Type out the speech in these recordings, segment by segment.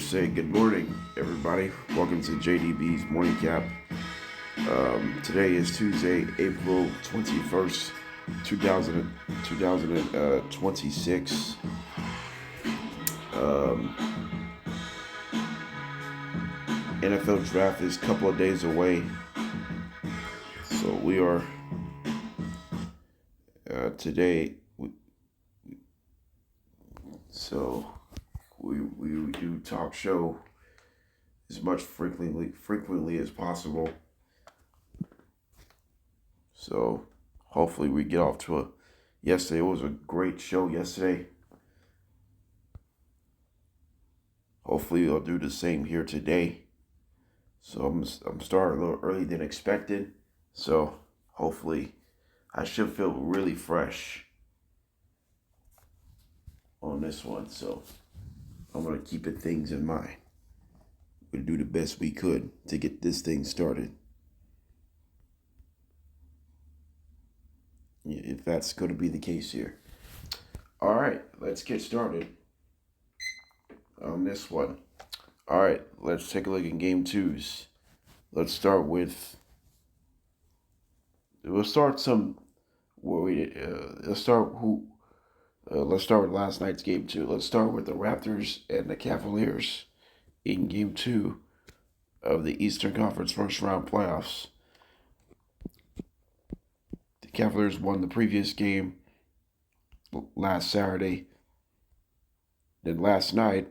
say good morning, everybody. Welcome to JDB's Morning Cap. Today is Tuesday, April 21st, 2026. Um, NFL draft is a couple of days away. So we are today. We do talk show as much frequently as possible. So hopefully we get off to a. Yesterday was a great show. Yesterday. Hopefully I'll do the same here today. So I'm starting a little early than expected. So hopefully I should feel really fresh on this one. So I'm gonna keep things in mind. We'll do the best we could to get this thing started. If that's going to be the case here. All right, let's get started on this one. All right, let's take a look at game twos. Let's start with. Let's start some. Let's start who. Let's start with last night's game two. Let's start with the Raptors and the Cavaliers in game two of the Eastern Conference first round playoffs. The Cavaliers won the previous game last Saturday. Then last night,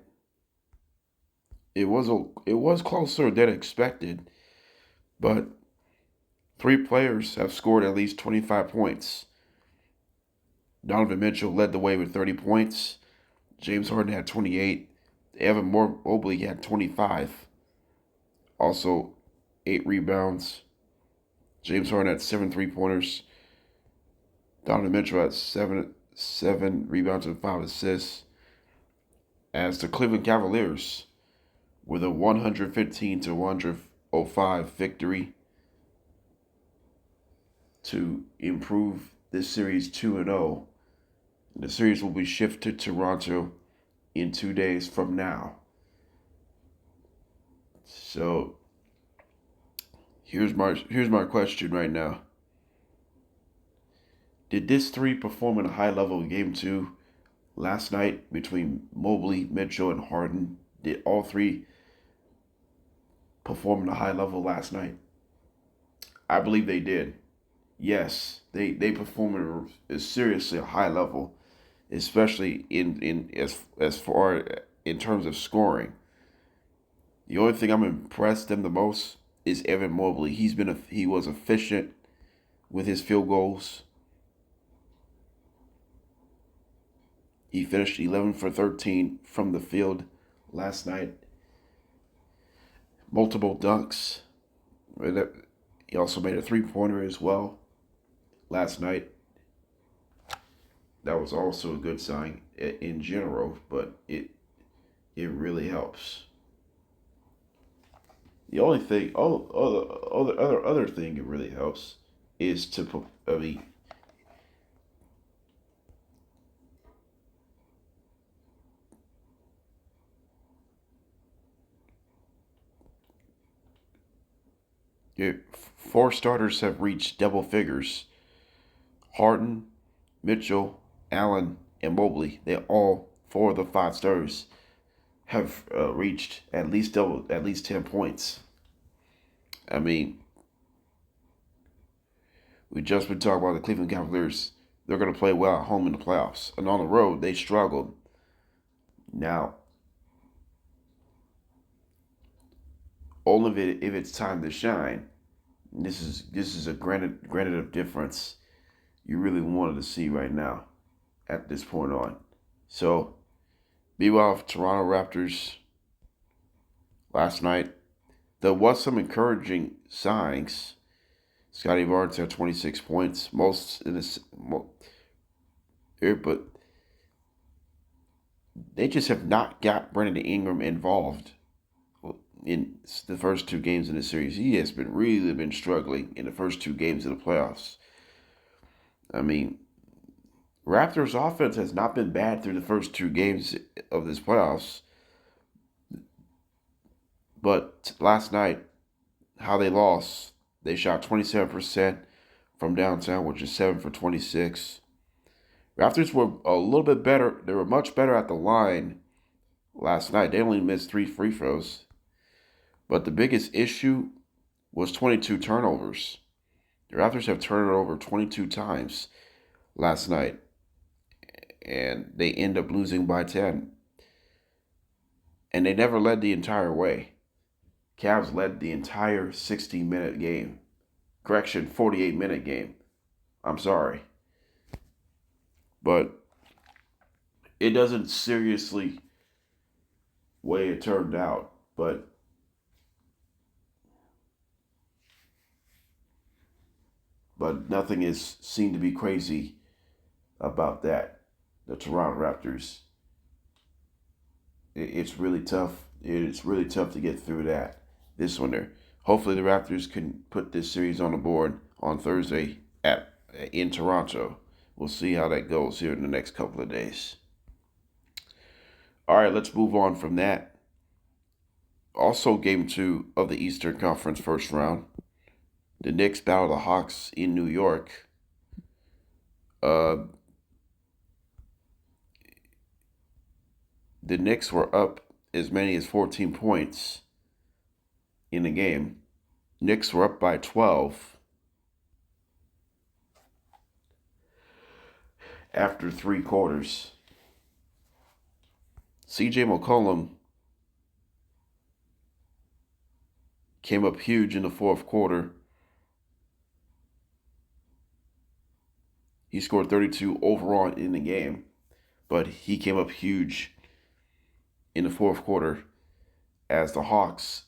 it was closer than expected, but three players have scored at least 25 points. Donovan Mitchell led the way with 30 points. James Harden had 28. Evan Mobley had 25. Also, 8 rebounds. James Harden had 7 3-pointers. Donovan Mitchell had seven rebounds and 5 assists. As the Cleveland Cavaliers with a 115-105 victory to improve this series 2-0. The series will be shifted to Toronto in 2 days from now. So here's my question right now. Did this three perform at a high level in game two last night between Mobley, Mitchell, and Harden? Did all three perform at a high level last night? I believe they did. Yes, they performed at seriously a high level, especially in as far in terms of scoring. The only thing I'm impressed them the most is Evan Mobley. He was efficient with his field goals. He finished 11 for 13 from the field last night. Multiple dunks. He also made a 3-pointer as well last night. That was also a good sign in general, but it really helps. The only thing, other thing it really helps is four starters have reached double figures. Harden, Mitchell, Allen, and Mobley. All four of the 5 stars have reached at least 10 points. I mean, we just been talking about the Cleveland Cavaliers. They're going to play well at home in the playoffs, and on the road they struggled. Now, only if it's time to shine. This is a granted of difference you really wanted to see right now at this point on. So, meanwhile, Toronto Raptors last night, there was some encouraging signs. Scotty Barnes had 26 points, most in this, but they just have not got Brandon Ingram involved in the first 2 games in the series. He has really been struggling in the first 2 games of the playoffs. I mean, Raptors offense has not been bad through the first 2 games of this playoffs. But last night, how they lost, they shot 27% from downtown, which is 7 for 26. Raptors were a little bit better. They were much better at the line last night. They only missed 3 free throws. But the biggest issue was 22 turnovers. The Raptors have turned it over 22 times last night, and they end up losing by 10. And they never led the entire way. Cavs led the entire 60-minute game. Correction, 48-minute game. I'm sorry. But it doesn't seriously way it turned out. But nothing is seen to be crazy about that. The Toronto Raptors. It's really tough. It's really tough to get through that this winter. Hopefully the Raptors can put this series on the board on Thursday in Toronto. We'll see how that goes here in the next couple of days. All right, let's move on from that. Also, Game 2 of the Eastern Conference first round. The Knicks battle the Hawks in New York. The Knicks were up as many as 14 points in the game. Knicks were up by 12 after 3 quarters. CJ McCollum came up huge in the fourth quarter. He scored 32 overall in the game, but he came up huge in the fourth quarter as the Hawks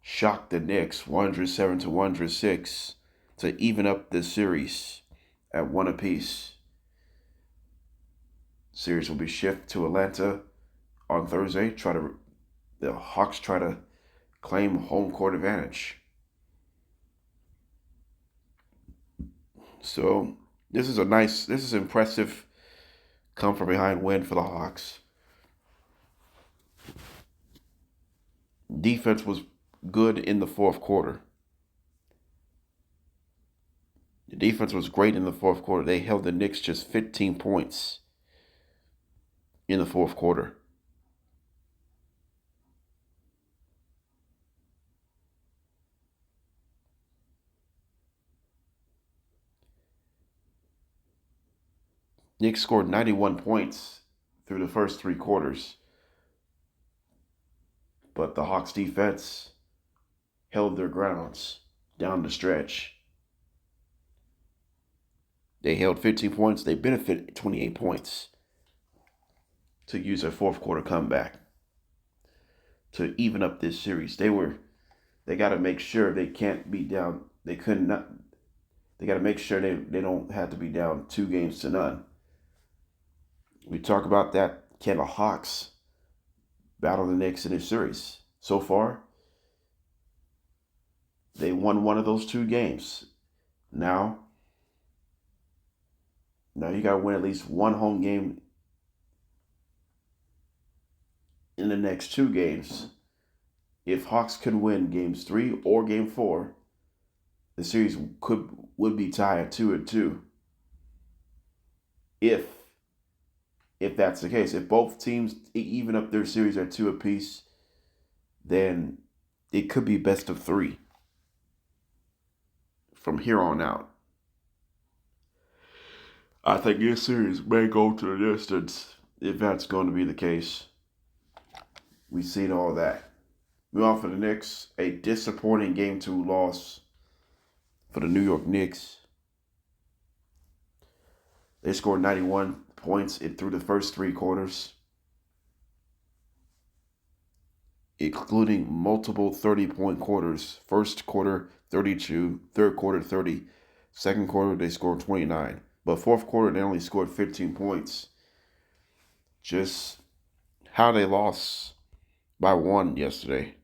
shocked the Knicks 107-106 to even up this series at 1 apiece. Series will be shifted to Atlanta on Thursday. The Hawks try to claim home court advantage. So this is impressive come from behind win for the Hawks. Defense was good in the fourth quarter. The defense was great in the fourth quarter. They held the Knicks just 15 points in the fourth quarter. Knicks scored 91 points through the first 3 quarters. But the Hawks defense held their grounds down the stretch. They held 15 points. They benefited 28 points to use a fourth quarter comeback to even up this series. They got to make sure they can't be down. They got to make sure they don't have to be down 2-0. We talk about that. Can the Hawks battle the Knicks in this series? So far, they won one of those 2 games. Now you got to win at least one home game in the next 2 games. If Hawks can win games 3 or game 4, the series would be tied at 2-2. If that's the case, if both teams even up their series at 2 apiece, then it could be best of 3 from here on out. I think this series may go to the distance if that's going to be the case. We've seen all that. Move on for the Knicks. A disappointing Game 2 loss for the New York Knicks. They scored 91 points through the first 3 quarters, including multiple 30-point quarters. First quarter, 32. Third quarter, 30. Second quarter, they scored 29. But fourth quarter, they only scored 15 points. Just how they lost by 1 yesterday.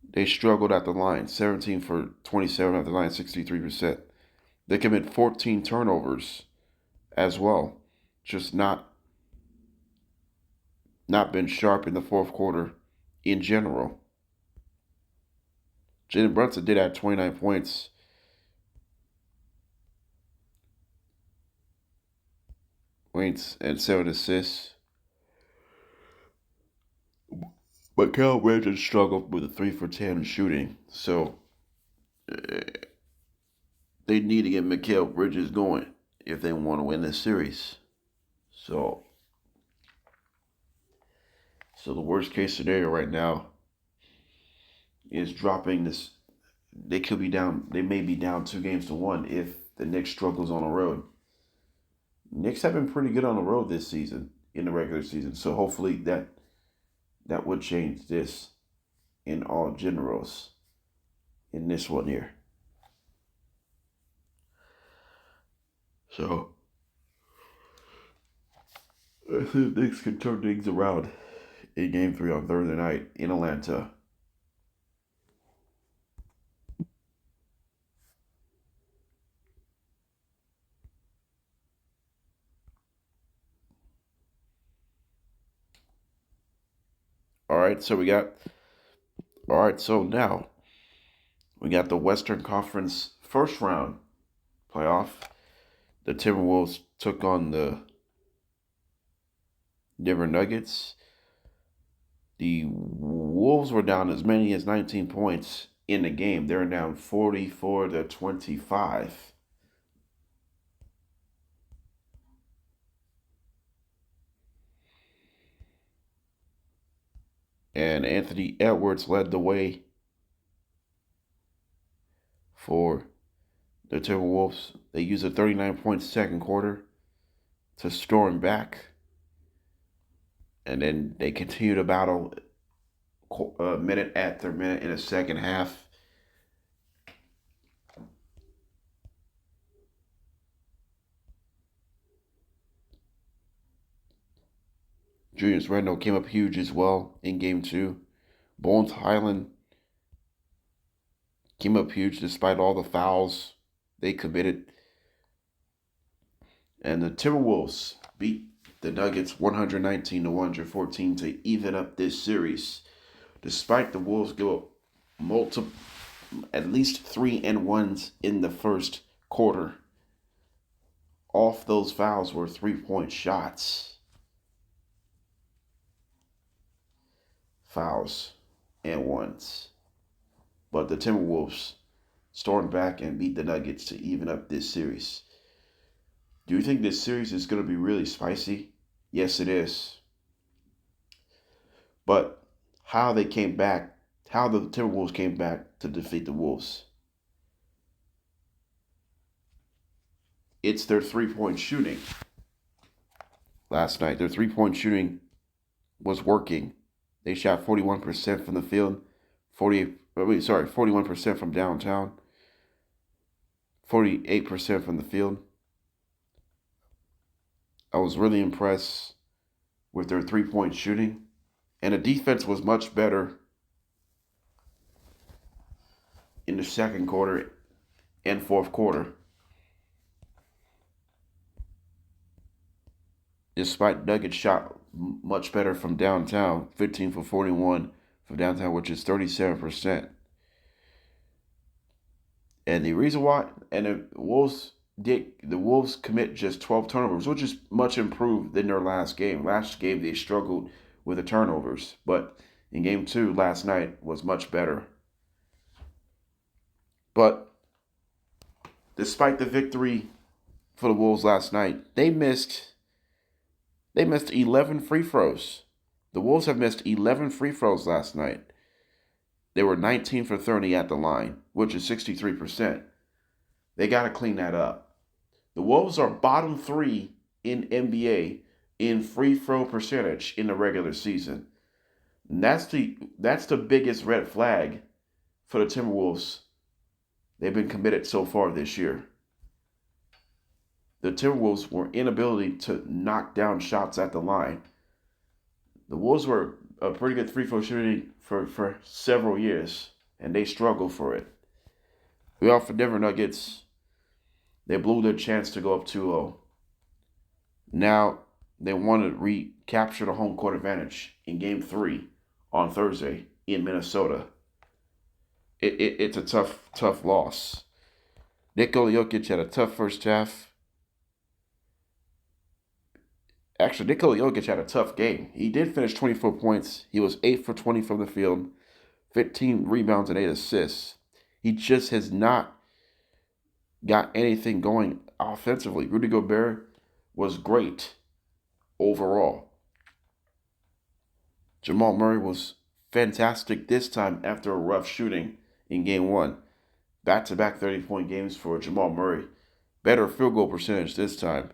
They struggled at the line, 17 for 27 at the line, 63%. They commit 14 turnovers as well. Just not been sharp in the fourth quarter in general. Jalen Brunson did have 29 points. And 7 assists. But Cal Bridges struggled with a 3 for 10 shooting. So they need to get Mikal Bridges going if they want to win this series. So the worst case scenario right now is dropping this. They could be down. They may be down 2-1 if the Knicks struggles on the road. Knicks have been pretty good on the road this season in the regular season. So hopefully that would change this in all generals in this one here. So I think the Knicks can turn things around in Game 3 on Thursday night in Atlanta. So now we got the Western Conference first round playoff. The Timberwolves took on the Denver Nuggets. The Wolves were down as many as 19 points in the game. They're down 44-25. And Anthony Edwards led the way for the Timberwolves. They used a 39-point second quarter to storm back. And then they continue to battle minute after minute in the second half. Julius Randle came up huge as well in Game 2. Bones Highland came up huge despite all the fouls they committed. And the Timberwolves beat the Nuggets 119-114 to even up this series. Despite the Wolves give up at least 3-1s in the first quarter. Off those fouls were 3-point shots. Fouls and ones. But the Timberwolves stormed back and beat the Nuggets to even up this series. Do you think this series is going to be really spicy? Yes, it is. But how the Timberwolves came back to defeat the Wolves. It's their 3-point shooting. Last night, their 3-point shooting was working. They shot 41% from the field, 41% from downtown, 48% from the field. I was really impressed with their 3-point shooting. And the defense was much better in the second quarter and fourth quarter. Despite Nuggets shot much better from downtown, 15 for 41 from downtown, which is 37%. And the reason why, and the Wolves commit just 12 turnovers, which is much improved than their last game. Last game they struggled with the turnovers, but in Game 2 last night was much better. But despite the victory for the Wolves last night, they missed 11 free throws. The Wolves have missed 11 free throws last night. They were 19 for 30 at the line, which is 63%. They got to clean that up. The Wolves are bottom 3 in NBA in free throw percentage in the regular season. And that's the biggest red flag for the Timberwolves. They've been committed so far this year. The Timberwolves were inability to knock down shots at the line. The Wolves were a pretty good free throw shooting for several years, and they struggled for it. We are for Denver Nuggets. They blew their chance to go up 2-0. Now they want to recapture the home court advantage in Game 3 on Thursday in Minnesota. it's a tough loss. Nikola Jokic had a tough first half. Actually, Nikola Jokic had a tough game. He did finish 24 points. He was 8 for 20 from the field, 15 rebounds and 8 assists. He just has not got anything going offensively. Rudy Gobert was great overall. Jamal Murray was fantastic this time after a rough shooting in game one. Back-to-back 30-point games for Jamal Murray. Better field goal percentage this time.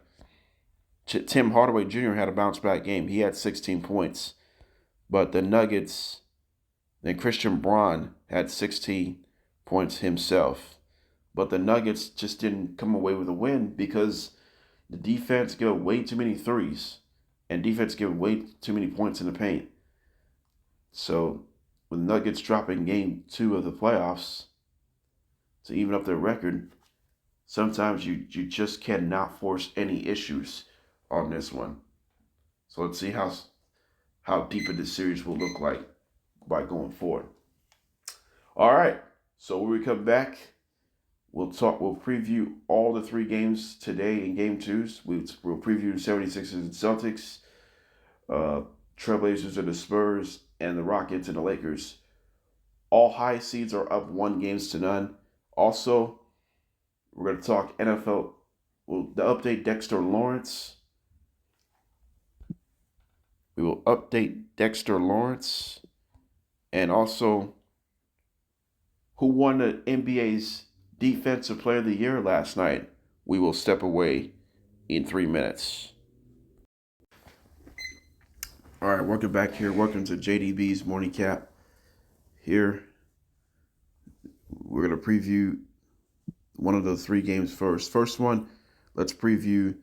Tim Hardaway Jr. had a bounce-back game. He had 16 points. But the Nuggets, then Christian Braun had 16 points himself. But the Nuggets just didn't come away with a win because the defense gave way too many threes. And defense gave way too many points in the paint. So with the Nuggets dropping game 2 of the playoffs to even up their record, sometimes you just cannot force any issues on this one. So let's see how deep this series will look like by going forward. All right. So when we come back, we'll preview all the 3 games today in game 2s. We'll preview the 76ers and Celtics, Trailblazers and the Spurs, and the Rockets and the Lakers. All high seeds are up 1-0. Also, we're going to talk NFL. The update Dexter Lawrence. We will update Dexter Lawrence. And also, who won the NBA's Defensive Player of the Year last night? We will step away in 3 minutes. All right, welcome back here. Welcome to JDB's Morning Cap. Here, we're going to preview one of the 3 games first. First one, let's preview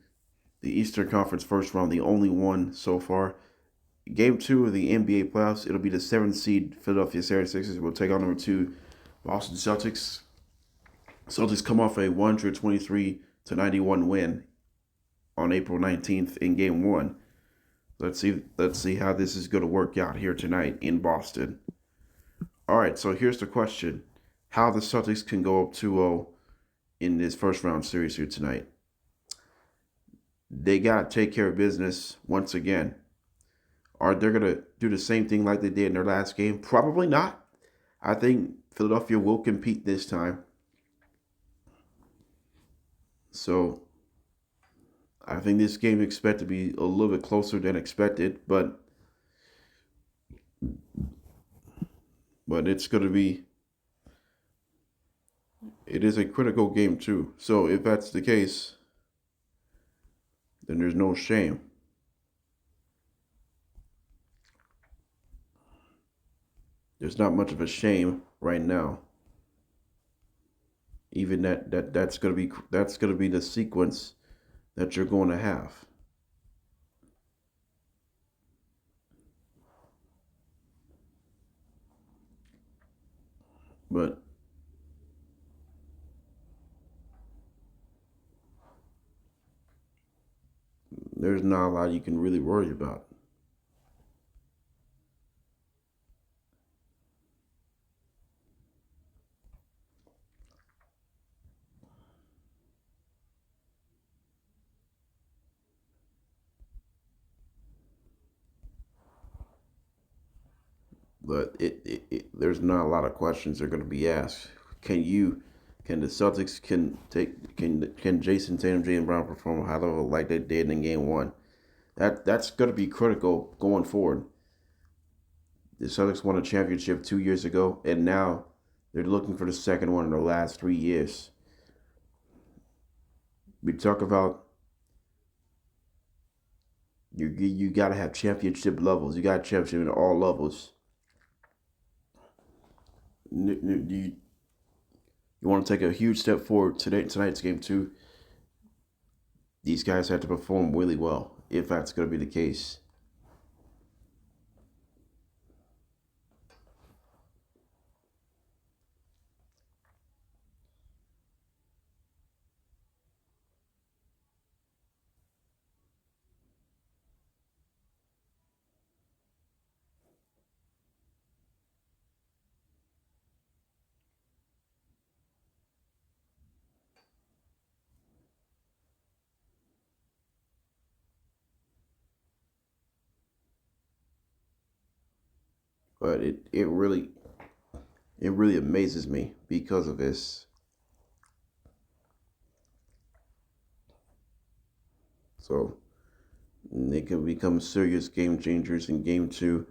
the Eastern Conference first round, the only one so far. Game 2 of the NBA playoffs, it'll be the 7th seed Philadelphia 76ers will take on number 2 Boston Celtics. Celtics come off a 123-91 win on April 19th in Game 1. Let's see how this is going to work out here tonight in Boston. All right, so here's the question. How the Celtics can go up 2-0 in this first round series here tonight. They got to take care of business once again. Are they going to do the same thing like they did in their last game? Probably not. I think Philadelphia will compete this time. So I think this game is expected to be a little bit closer than expected, but it's going to be, it is a critical game too. So if that's the case, then there's no shame. There's not much of a shame right now. Even that's gonna be the sequence that you're going to have. But there's not a lot you can really worry about. But there's not a lot of questions that are going to be asked. Can the Celtics can Jason Tatum, Jaylen Brown perform a high level like they did in Game 1? That's going to be critical going forward. The Celtics won a championship 2 years ago, and now they're looking for the second one in the last 3 years. We talk about you got to have championship levels. You got championship at all levels. You want to take a huge step forward tonight's game 2. These guys have to perform really well if that's going to be the case. But it really amazes me because of this. So they can become serious game changers in game two.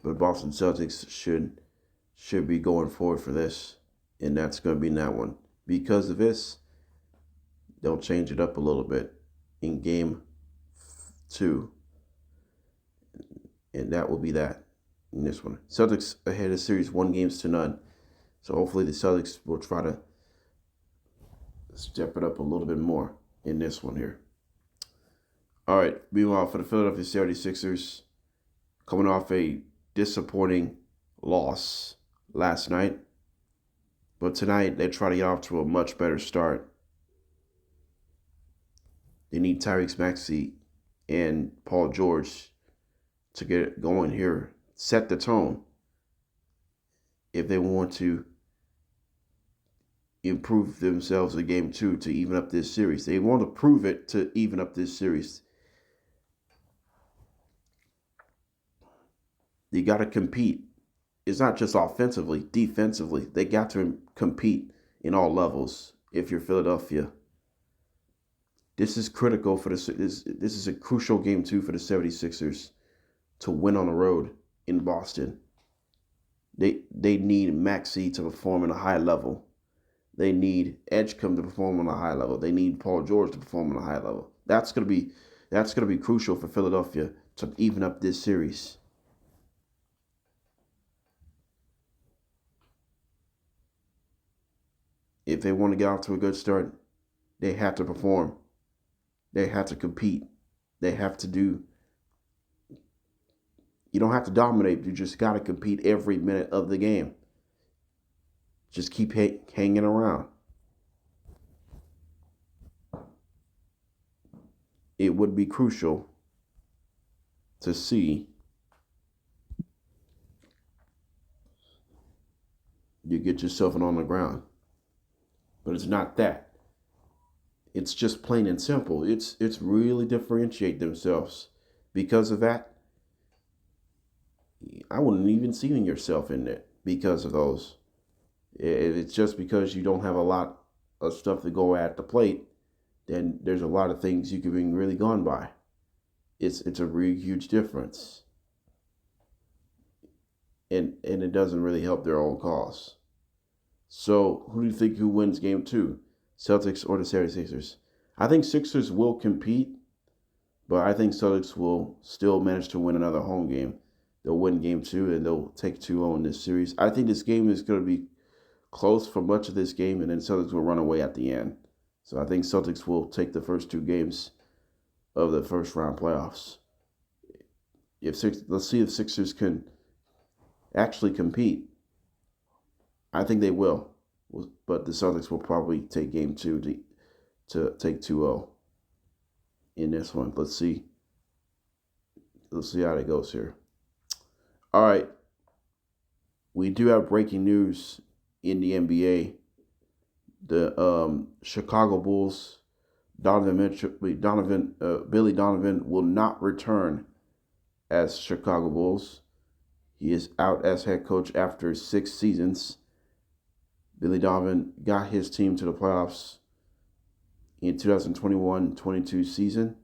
But Boston Celtics should be going forward for this. And that's going to be in that one. Because of this, they'll change it up a little bit in game two. And that will be that in this one. Celtics ahead of series 1-0. So hopefully the Celtics will try to step it up a little bit more in this one here. All right, meanwhile, for the Philadelphia 76ers, coming off a disappointing loss last night. But tonight, they try to get off to a much better start. They need Tyrese Maxey and Paul George to get it going here, set the tone if they want to improve themselves in game two to even up this series. They want to prove it to even up this series. You got to compete. It's not just offensively, defensively. They got to compete in all levels if you're Philadelphia. This is critical for this is a crucial game two for the 76ers to win on the road in Boston. They need Maxey to perform at a high level. They need Edgecombe to perform on a high level. They need Paul George to perform on a high level. That's gonna be crucial for Philadelphia to even up this series. If they want to get off to a good start, they have to perform. They have to compete. They have to do. You don't have to dominate. You just got to compete every minute of the game. Just keep hanging around. It would be crucial to see you get yourself on the ground. But it's not that. It's just plain and simple. It's really differentiate themselves. Because of that, I wouldn't even see yourself in it because of those. It's just because you don't have a lot of stuff to go at the plate, then there's a lot of things you could be really gone by. It's a really huge difference. And it doesn't really help their own cause. So who do you think who wins game two? Celtics or the 76ers? I think Sixers will compete, but I think Celtics will still manage to win another home game. They'll win game two and they'll take 2-0 in this series. I think this game is going to be close for much of this game, and then Celtics will run away at the end. So I think Celtics will take the first two games of the first round playoffs. Let's see if Sixers can actually compete. I think they will, but the Celtics will probably take game two to take 2-0 in this one. Let's see how it goes here. All right, we do have breaking news in the NBA. The Chicago Bulls, Billy Donovan will not return as Chicago Bulls. He is out as head coach after 6 seasons. Billy Donovan got his team to the playoffs in 2021-22 season.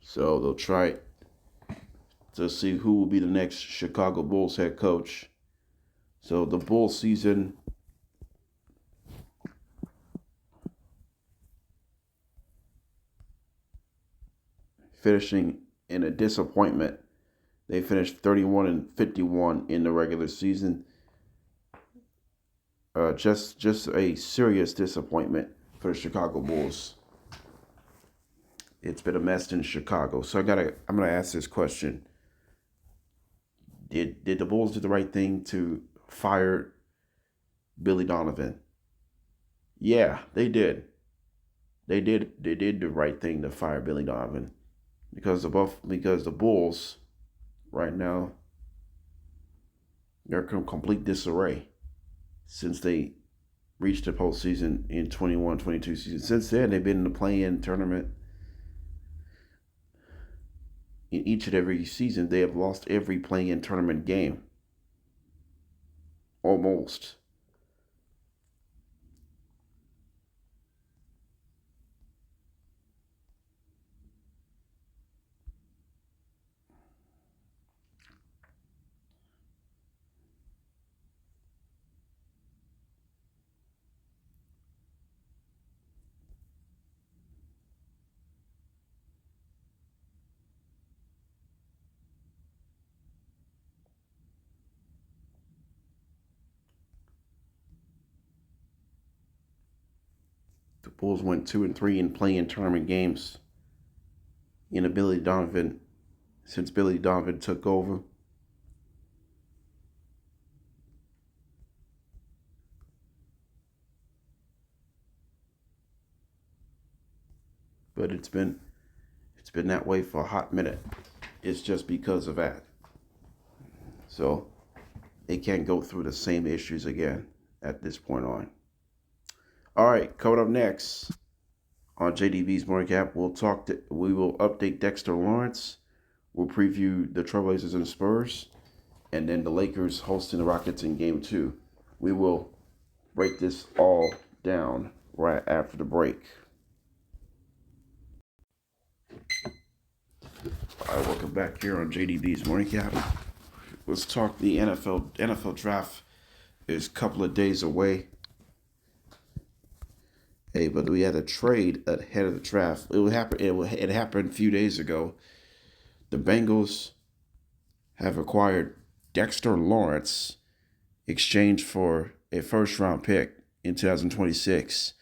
So they'll try to see who will be the next Chicago Bulls head coach. So the Bulls season finishing in a disappointment. They finished 31-51 in the regular season. Just a serious disappointment for the Chicago Bulls. It's been a mess in Chicago. So I'm gonna ask this question. Did the Bulls do the right thing to fire Billy Donovan? Yeah, they did. they did the right thing to fire Billy Donovan because the Bulls right now they're in complete disarray since they reached the postseason in 21-22 season. Since then, they've been in the play-in tournament. In each and every season, they have lost every play-in tournament game. Almost. The Bulls went 2-3 in play-in tournament games. Since Billy Donovan took over. But it's been that way for a hot minute. It's just because of that. So they can't go through the same issues again at this point on. All right, coming up next on JDB's Morning Cap, we will update Dexter Lawrence. We'll preview the Trailblazers and the Spurs, and then the Lakers hosting the Rockets in Game 2. We will break this all down right after the break. All right, welcome back here on JDB's Morning Cap. Let's talk the NFL. NFL draft is a couple of days away. Hey, but we had a trade ahead of the draft. It happened a few days ago. The Bengals have acquired Dexter Lawrence, exchanged for a first-round pick in 2026.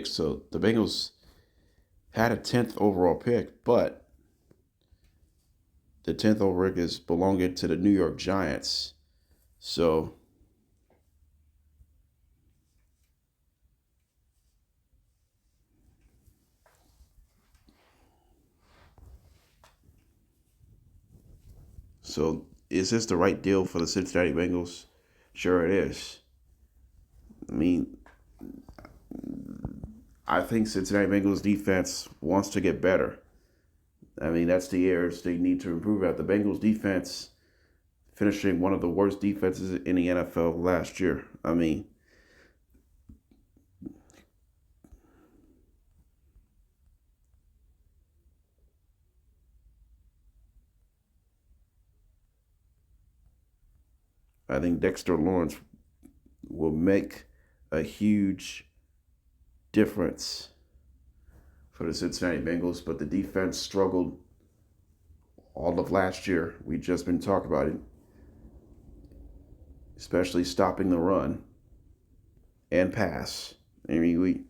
So the Bengals had a 10th overall pick, but the 10th overall pick is belonging to the New York Giants. So is this the right deal for the Cincinnati Bengals? Sure it is. I mean, I think Cincinnati Bengals defense wants to get better. I mean, that's the areas they need to improve at. The Bengals defense finishing one of the worst defenses in the NFL last year. I mean, I think Dexter Lawrence will make a huge difference for the Cincinnati Bengals, but the defense struggled all of last year. We just been talking about it, especially stopping the run and pass. I mean,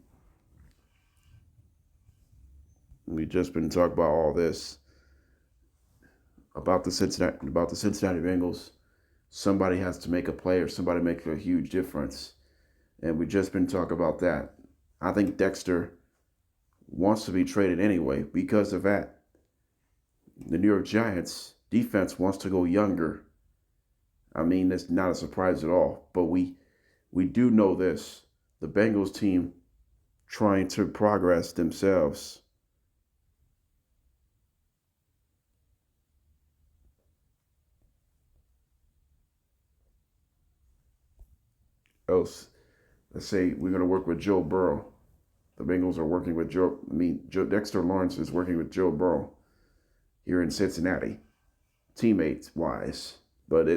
we just been talking about all this about the Cincinnati Bengals. Somebody has to make a play or somebody make a huge difference, and we just been talking about that. I think Dexter wants to be traded anyway because of that. The New York Giants defense wants to go younger. I mean, that's not a surprise at all. But we do know this. The Bengals team trying to progress themselves. Else, let's say we're going to work with Joe Burrow. The Bengals are working with Dexter Lawrence is working with Joe Burrow here in Cincinnati, teammates wise. But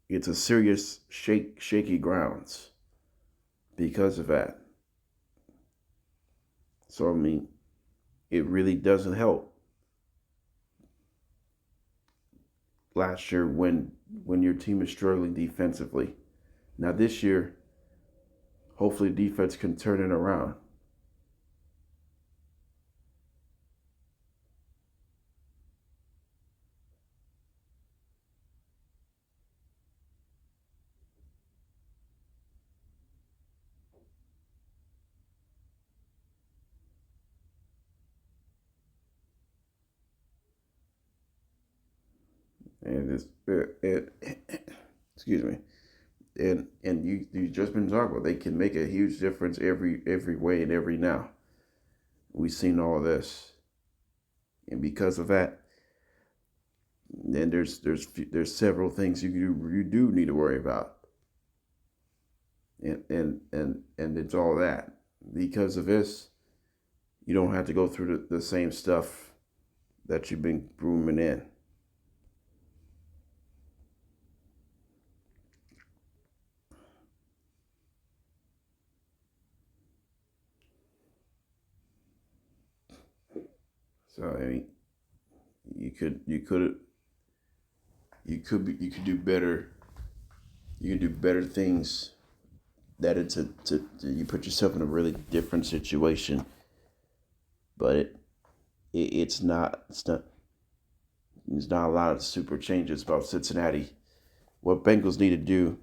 it's a serious shaky grounds because of that. So I mean, it really doesn't help last year when your team is struggling defensively. Now this year, hopefully defense can turn it around. And excuse me. And you just been talking about they can make a huge difference every way and every now. We've seen all this, and because of that, then there's several things you do need to worry about, and it's all that because of this, you don't have to go through the same stuff that you've been grooming in. So I mean, you could you could you could do better. You can do better things. That it's you put yourself in a really different situation, but it's not there's not a lot of super changes about Cincinnati. What Bengals need to do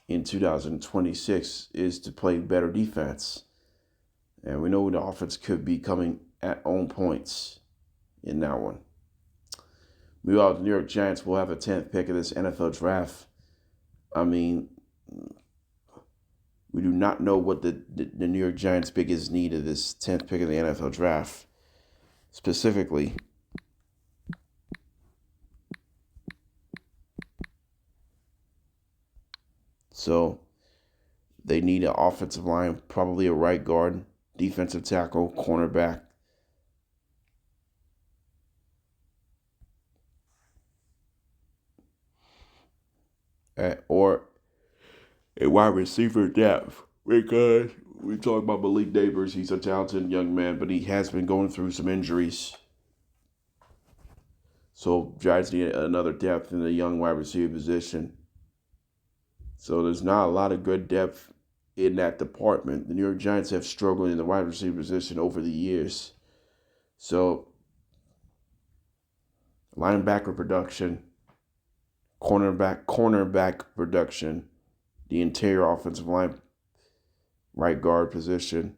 in 2026 is to play better defense, and we know the offense could be coming at own points in that one. Meanwhile, the New York Giants will have a 10th pick of this NFL draft. I mean, we do not know what the New York Giants' biggest need of this 10th pick of the NFL draft specifically. So they need an offensive line, probably a right guard, defensive tackle, cornerback. Or a wide receiver depth. Because we talk about Malik Neighbors, he's a talented young man, but he has been going through some injuries. So Giants need another depth in the young wide receiver position. So there's not a lot of good depth in that department. The New York Giants have struggled in the wide receiver position over the years. So linebacker production, cornerback production, the interior offensive line, right guard position,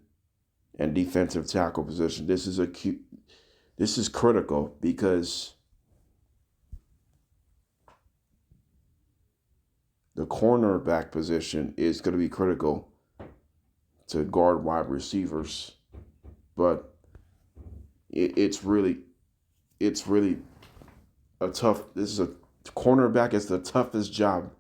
and defensive tackle position. This is critical because the cornerback position is going to be critical to guard wide receivers, but it's really a tough. This is a cornerback is the toughest job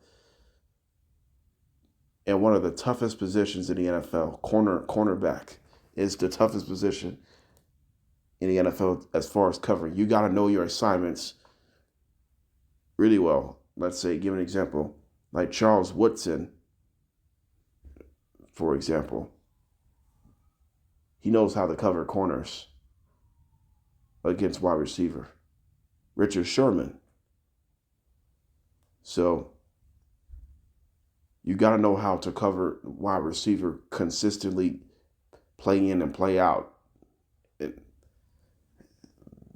and one of the toughest positions in the NFL. Cornerback is the toughest position in the NFL as far as covering. You got to know your assignments really well. Let's say, give an example, like Charles Woodson, for example. He knows how to cover corners against wide receiver. Richard Sherman. So you got to know how to cover wide receiver consistently, play in and play out.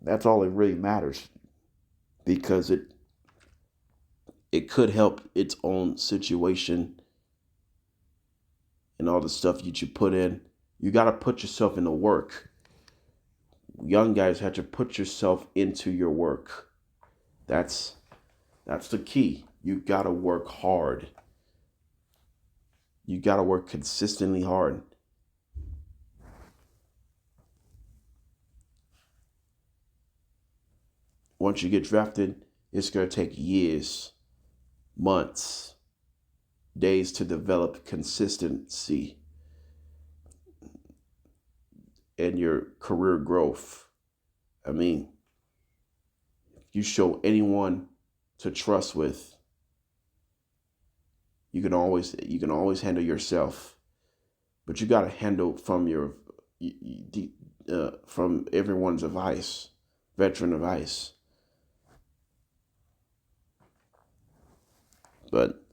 That's all that really matters because it could help its own situation and all the stuff that you put in. You got to put yourself in the work. Young guys have to put yourself into your work. That's the key. You got to work hard. You got to work consistently hard. Once you get drafted, it's going to take years, months, days to develop consistency and your career growth. I mean, you show anyone to trust with, you can always handle yourself, but you got to handle from everyone's advice, veteran advice. but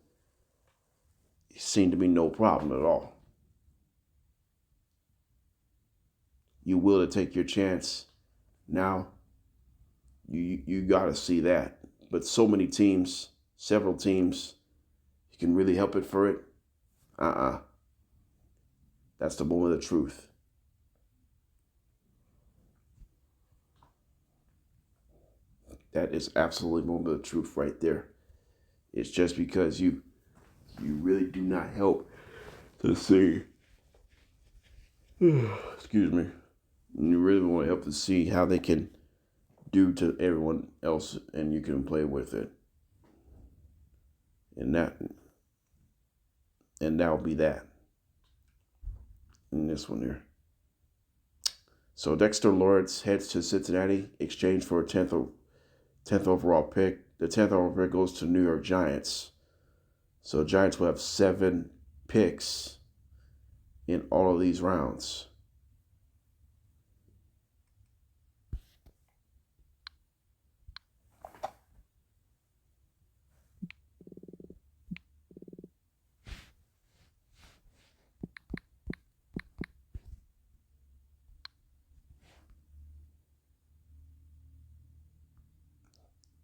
it seemed to be no problem at all. You will to take your chance. Now, you got to see that. But so many teams, several teams, you can really help it for it. That's the moment of truth. That is absolutely the moment of truth right there. It's just because you really do not help to see. Excuse me. You really want to help to see how they can do to everyone else, and you can play with it. And that'll be that. In this one here. So Dexter Lawrence heads to Cincinnati, exchange for a 10th overall pick. The 10th overall pick goes to New York Giants. So Giants will have 7 picks in all of these rounds.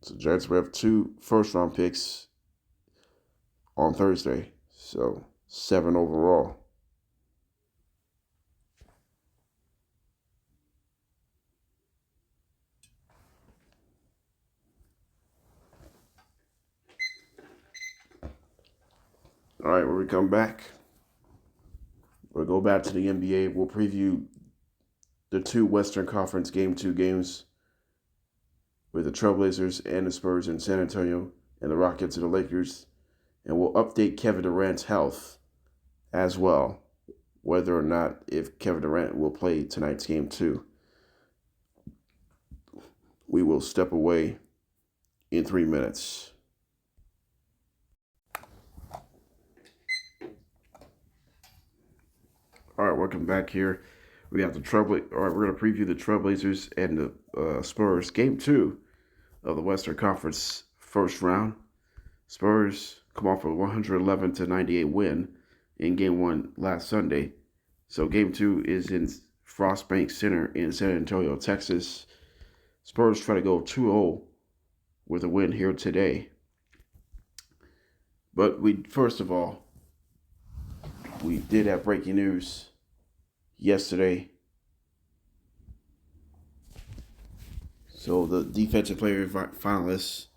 So Giants will have 2 first-round picks on Thursday. So 7 overall. All right, when we come back, we'll go back to the NBA. We'll preview the 2 Western Conference Game 2 games with the Trailblazers and the Spurs in San Antonio and the Rockets and the Lakers. And we'll update Kevin Durant's health as well, whether or not if Kevin Durant will play tonight's Game 2. We will step away in 3 minutes. All right, welcome back here. We have the Trailblazers. All right, we're going to preview the Trailblazers and the Spurs. Game 2 of the Western Conference first round. Spurs come off a 111-98 win in Game 1 last Sunday. So Game 2 is in Frostbank Center in San Antonio, Texas. Spurs try to go 2-0 with a win here today. But first of all, we did have breaking news yesterday. So the defensive player finalists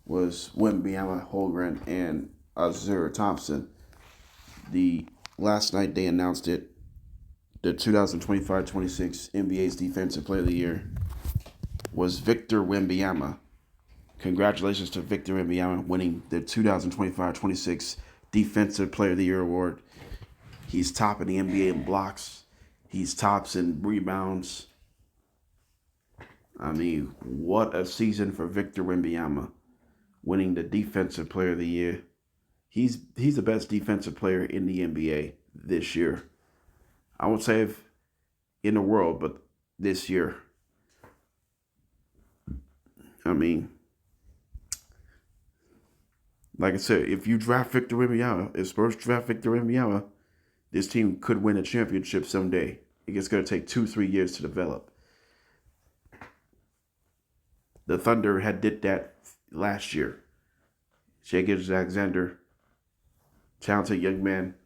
was Wembanyama, Holmgren, and Azure Thompson. Last night they announced it. The 2025-26 NBA's Defensive Player of the Year was Victor Wembanyama. Congratulations to Victor Wembanyama winning the 2025-26 Defensive Player of the Year award. He's top in the NBA in blocks. He's tops in rebounds. I mean, what a season for Victor Wembanyama, winning the Defensive Player of the Year. He's the best defensive player in the NBA this year. I won't say in the world, but this year. I mean, like I said, if you draft Victor Wembanyama, if Spurs draft Victor Wembanyama, this team could win a championship someday. It's going to take 2-3 years to develop. The Thunder did that last year. Shai Gilgeous-Alexander, talented young man,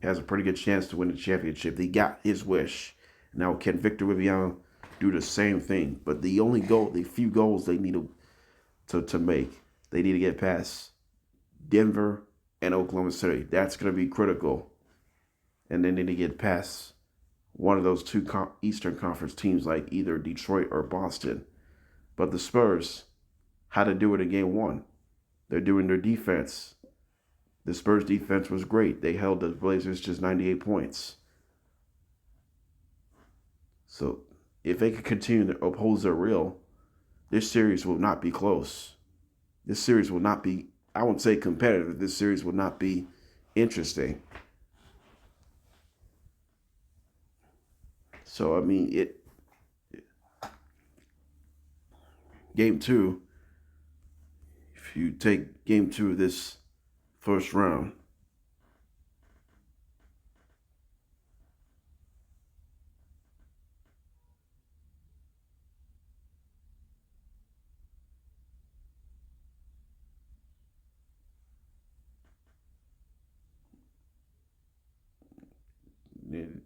has a pretty good chance to win the championship. He got his wish. Now, can Victor Wembanyama do the same thing? But the few goals they need to make, they need to get past Denver and Oklahoma City. That's going to be critical. And then they need to get past one of those 2 Eastern Conference teams like either Detroit or Boston. But the Spurs, how to do it in Game 1. They're doing their defense. The Spurs defense was great. They held the Blazers just 98 points. So if they can continue to uphold their will, this series will not be close. This series will not be, I won't say competitive. This series will not be interesting. So, I mean, Game 2, if you take Game 2 of this first round.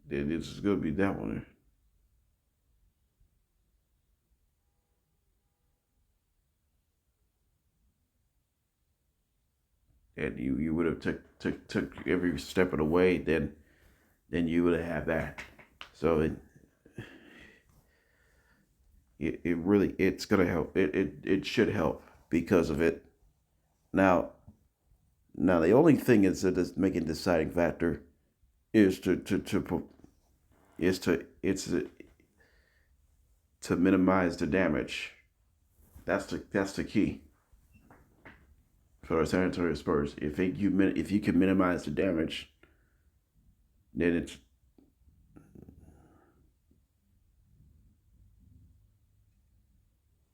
This is going to be that one. And you would have took every step of the way, then you would have had that. So it really it's gonna help. It should help because of it. Now the only thing is that is making deciding factor is to minimize the damage. That's the key for the San Antonio Spurs. If you can minimize the damage, then it's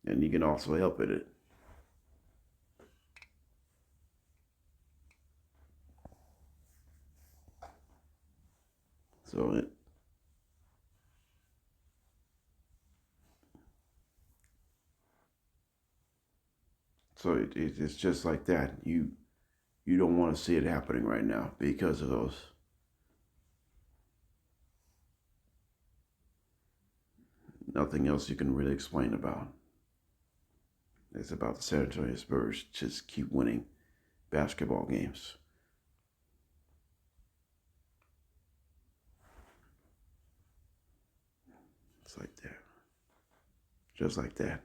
and you can also help in it. So it's just like that. You don't want to see it happening right now because of those. Nothing else you can really explain about. It's about the San Antonio Spurs just keep winning basketball games. It's like that. Just like that.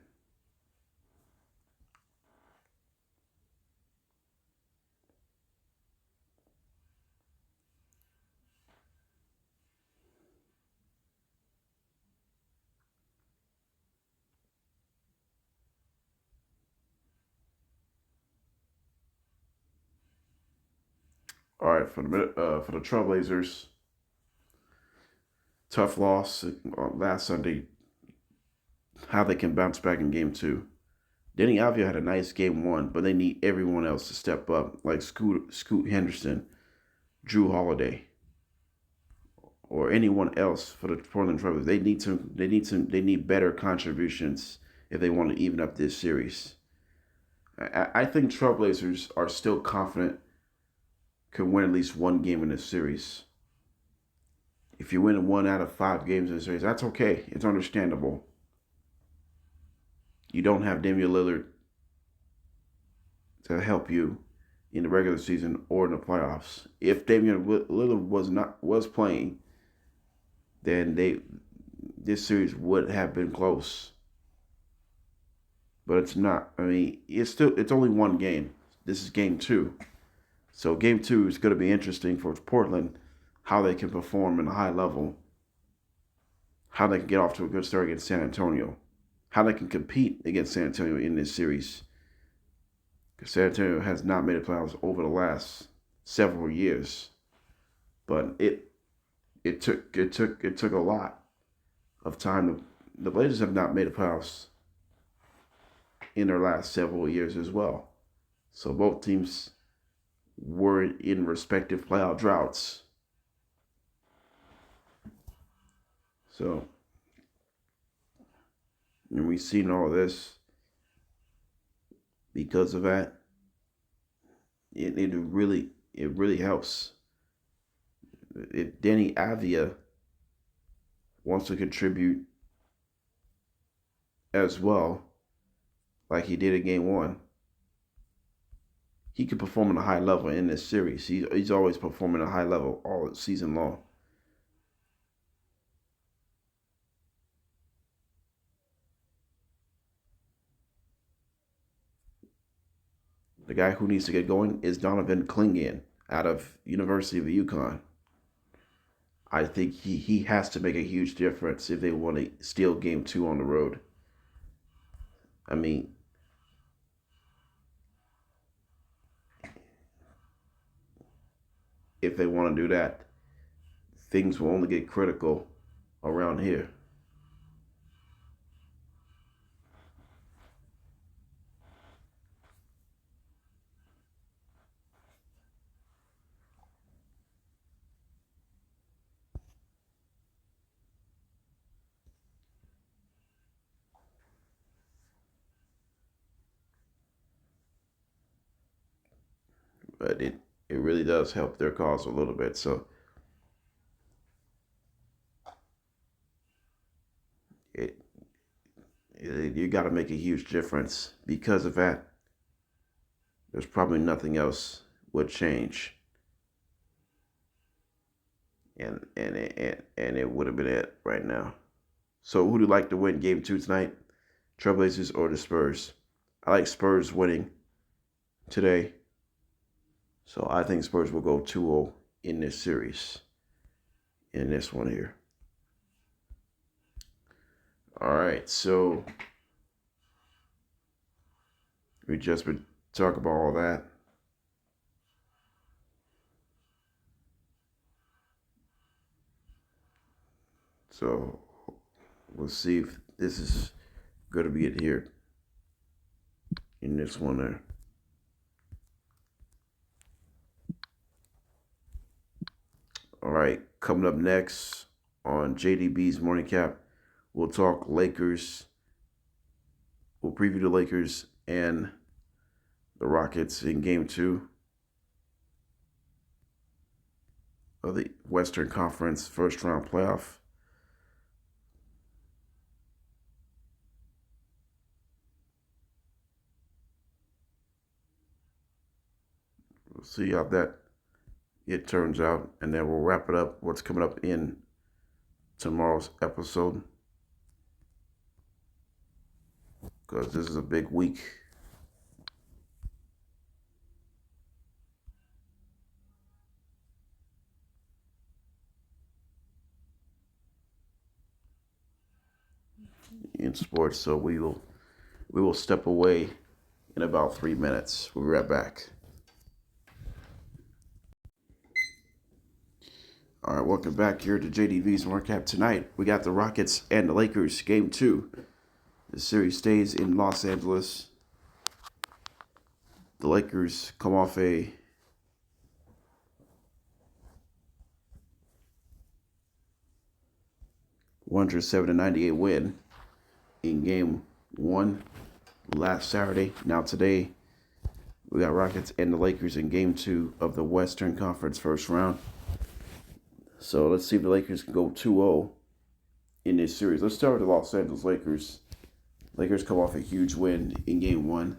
All right, for the Trailblazers, tough loss last Sunday. How they can bounce back in game two. Denny Avia had a nice game one, but they need everyone else to step up, like Scoot Henderson, Drew Holiday, or anyone else for the Portland Trailblazers. They need better contributions if they want to even up this series. I think Trailblazers are still confident could win at least one game in this series. If you win 1 out of 5 games in this series, that's okay. It's understandable. You don't have Damian Lillard to help you in the regular season or in the playoffs. If Damian Lillard was playing, then this series would have been close. But it's not. I mean, it's only one game. This is game two. So game two is going to be interesting for Portland, how they can perform in a high level, how they can get off to a good start against San Antonio, how they can compete against San Antonio in this series. Because San Antonio has not made the playoffs over the last several years, but it took a lot of time. The Blazers have not made the playoffs in their last several years as well. So both teams were in respective playoff droughts. So, and we've seen all this because of that. It really helps. If Denny Avia wants to contribute as well, like he did in game one, he could perform at a high level in this series. He's always performing at a high level all season long. The guy who needs to get going is Donovan Clingan out of University of UConn. I think he has to make a huge difference if they want to steal game two on the road. I mean, if they want to do that, things will only get critical around here. but it really does help their cause a little bit. So it, you got to make a huge difference because of that. There's probably nothing else would change, and it would have been it right now. So who do you like to win Game 2 tonight? Trailblazers or the Spurs? I like Spurs winning today. So I think Spurs will go 2-0 in this series, in this one here. All right, so we just been talk about all that. So we'll see if this is going to be it here in this one there. All right, coming up next on JDB's Morning Cap, we'll talk Lakers. We'll preview the Lakers and the Rockets in Game 2 of the Western Conference first round playoff. We'll see how it turns out, and then we'll wrap it up. What's coming up in tomorrow's episode, because this is a big week. In sports, so we will step away in about 3 minutes. We'll be right back. All right, welcome back here to JDV's Morning Cap. Tonight, we got the Rockets and the Lakers, Game 2. The series stays in Los Angeles. The Lakers come off a 107-98 win in Game 1 last Saturday. Now today, we got Rockets and the Lakers in Game 2 of the Western Conference first round. So let's see if the Lakers can go 2-0 in this series. Let's start with the Los Angeles Lakers. Lakers come off a huge win in Game 1.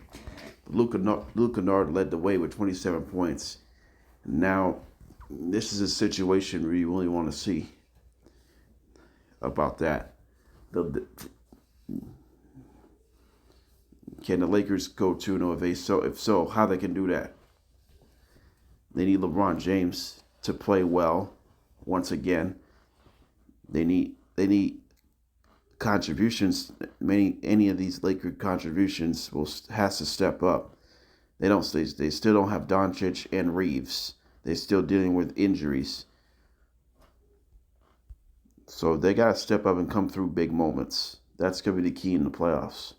Luka Kennard led the way with 27 points. Now, this is a situation where you really want to see about that. Can the Lakers go 2-0? If so, how they can do that? They need LeBron James to play well once again. They need contributions. Any of these Laker contributions has to step up. They still don't have Doncic and Reeves. They're still dealing with injuries. So they got to step up and come through big moments. That's going to be the key in the playoffs.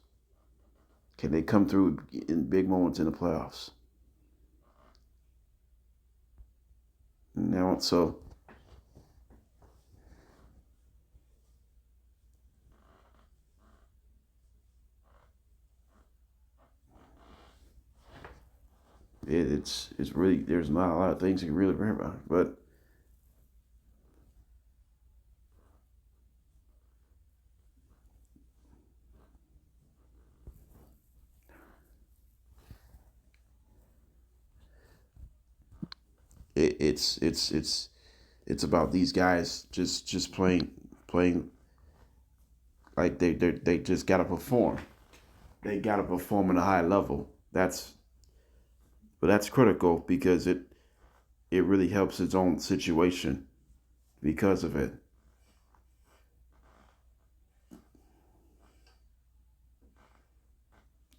Can they come through in big moments in the playoffs? Now, so it's really, there's not a lot of things you can really worry about, but it's about these guys just playing like they just gotta perform. They gotta perform at a high level. That's critical because it really helps its own situation because of it.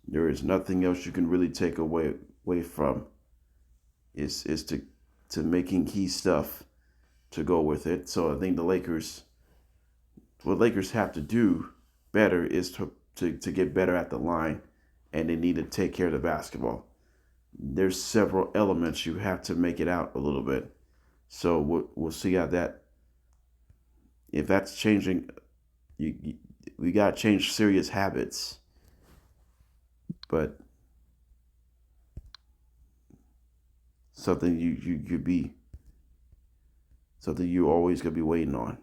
There is nothing else you can really take away from. Is to making key stuff to go with it. So I think what Lakers have to do better is to get better at the line, and they need to take care of the basketball. There's several elements you have to make it out a little bit. So we'll see how that, if that's changing, we got to change serious habits. But something you could be, something you always gonna be waiting on.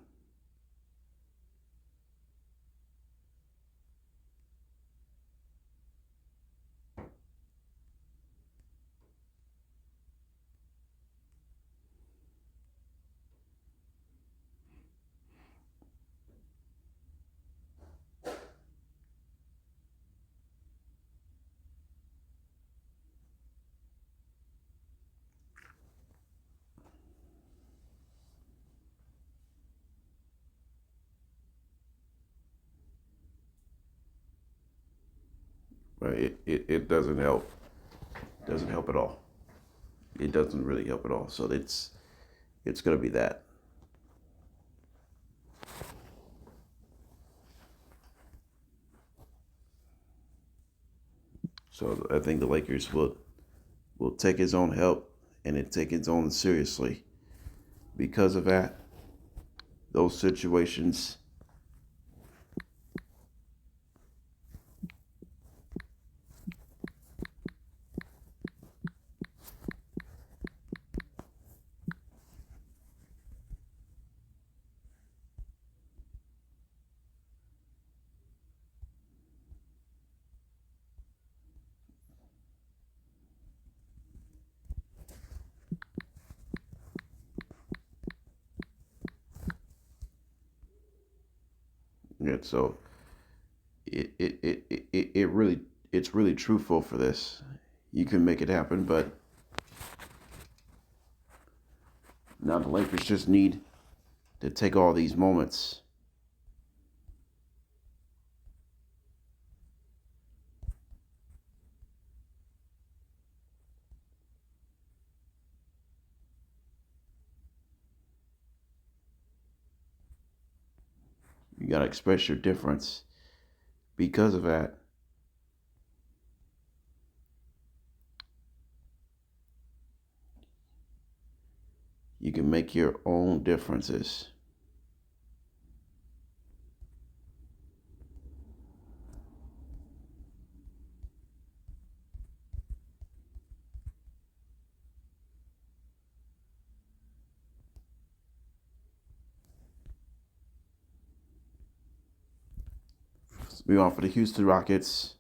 But it doesn't help. Doesn't help at all. It doesn't really help at all. So it's gonna be that. So I think the Lakers will take his own help and it take its own seriously. Because of that, those situations, yeah, so it really it's really truthful for this. You can make it happen, but now the Lakers just need to take all these moments. You gotta express your difference. Because of that, you can make your own differences. We on for the Houston Rockets.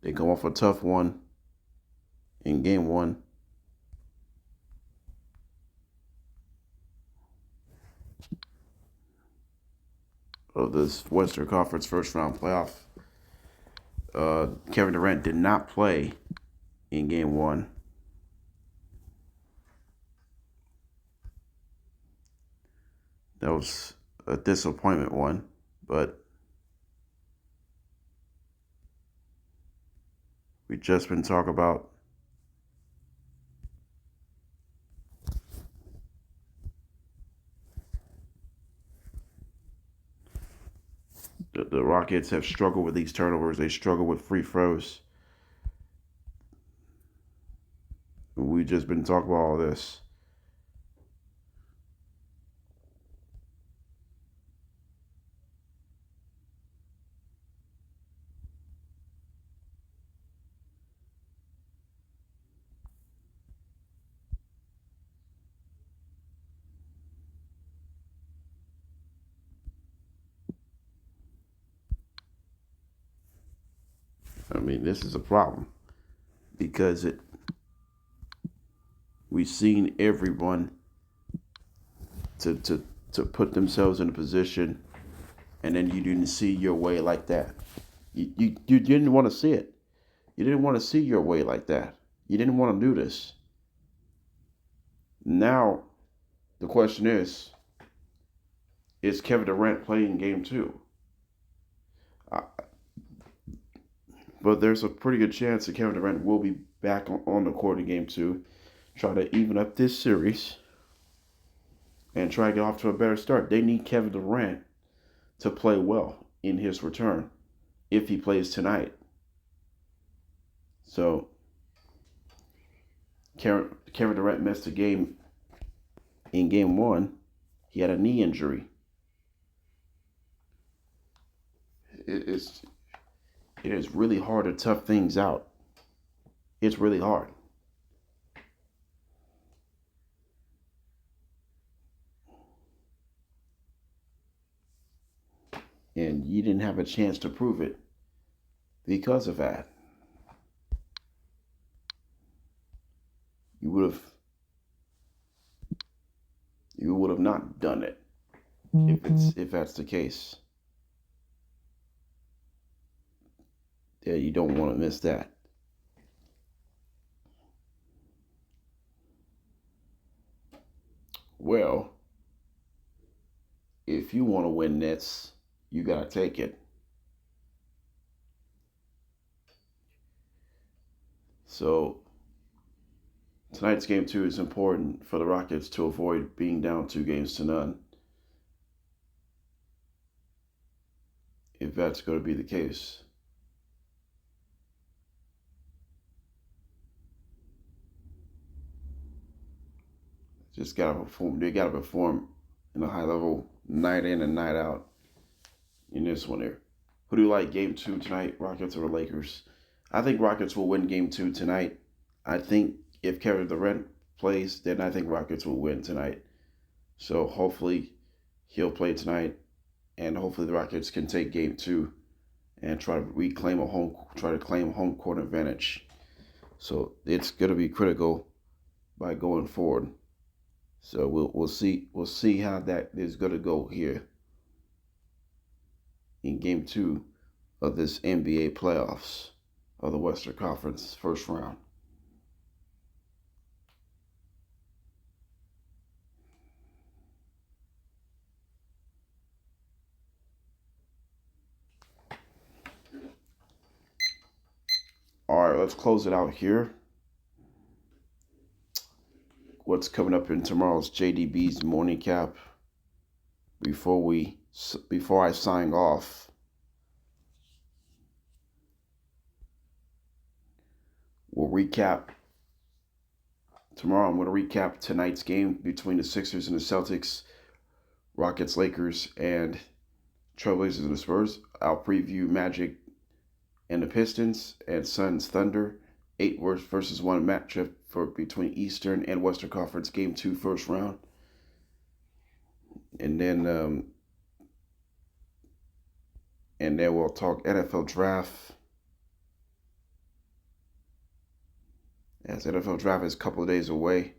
They come off a tough one in game one. Of this Western Conference first round playoff. Kevin Durant did not play in game one. That was a disappointment one, but we just been talking about the Rockets have struggled with these turnovers. They struggle with free throws. We just been talking about all this. I mean, this is a problem because we've seen everyone to put themselves in a position, and then you didn't see your way like that. You didn't want to see it. You didn't want to see your way like that. You didn't want to do this. Now, the question is Kevin Durant playing game two? Uh, but there's a pretty good chance that Kevin Durant will be back on the court in game two, try to even up this series and try to get off to a better start. They need Kevin Durant to play well in his return if he plays tonight. So Kevin Durant missed a game in game one. He had a knee injury. it is really hard to tough things out. It's really hard. And you didn't have a chance to prove it because of that. You would have not done it if that's the case. Yeah, you don't want to miss that. Well, if you want to win this, you got to take it. So, tonight's game 2 is important for the Rockets to avoid being down 2-0. If that's going to be the case. Just gotta perform. They gotta perform in a high level, night in and night out. In this one here, who do you like game 2 tonight? Rockets or the Lakers? I think Rockets will win game 2 tonight. I think if Kevin Durant plays, then I think Rockets will win tonight. So hopefully he'll play tonight, and hopefully the Rockets can take game 2 and try to claim home court advantage. So it's gonna be critical by going forward. So we'll see how that is going to go here in game 2 of this NBA playoffs of the Western Conference first round. All right, let's close it out here. What's coming up in tomorrow's JDB's morning cap? Before I sign off, we'll recap. Tomorrow I'm going to recap tonight's game between the Sixers and the Celtics, Rockets, Lakers, and Trailblazers and the Spurs. I'll preview Magic and the Pistons and Suns Thunder 8 versus 1 matchup for between Eastern and Western Conference game 2 first round. And then we'll talk NFL draft. As NFL draft is a couple of days away.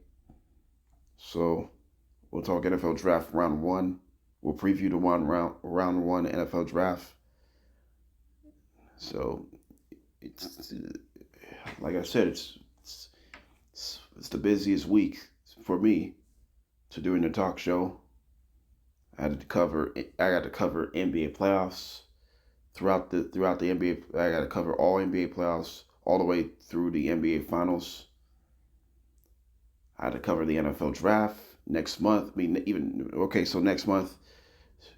So we'll talk NFL draft round 1. We'll preview the round 1 NFL draft. So it's like I said, it's the busiest week for me to doing the talk show. I got to cover NBA playoffs throughout the NBA. I got to cover all NBA playoffs all the way through the NBA finals. I had to cover the NFL draft next month. So next month,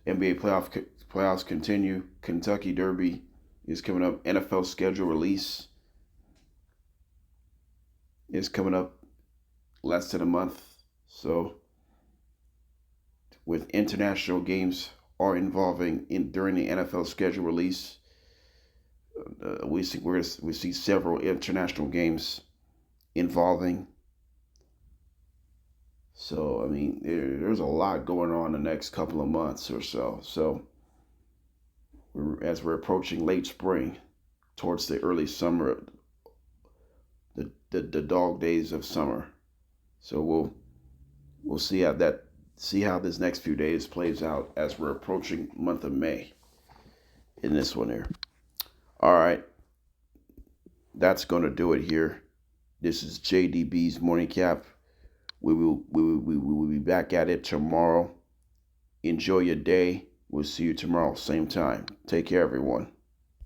NBA playoffs continue. Kentucky Derby is coming up. NFL schedule release is coming up less than a month. So with international games are involving during the NFL schedule release, we see several international games involving. So I mean, there's a lot going on the next couple of months or so. So as we're approaching late spring, towards the early summer, the dog days of summer. So we'll see how this next few days plays out as we're approaching month of May in this one here. All right, that's going to do it here. This is JDB's morning cap. We will be back at it tomorrow. Enjoy your day. We'll see you tomorrow, same time. Take care, everyone.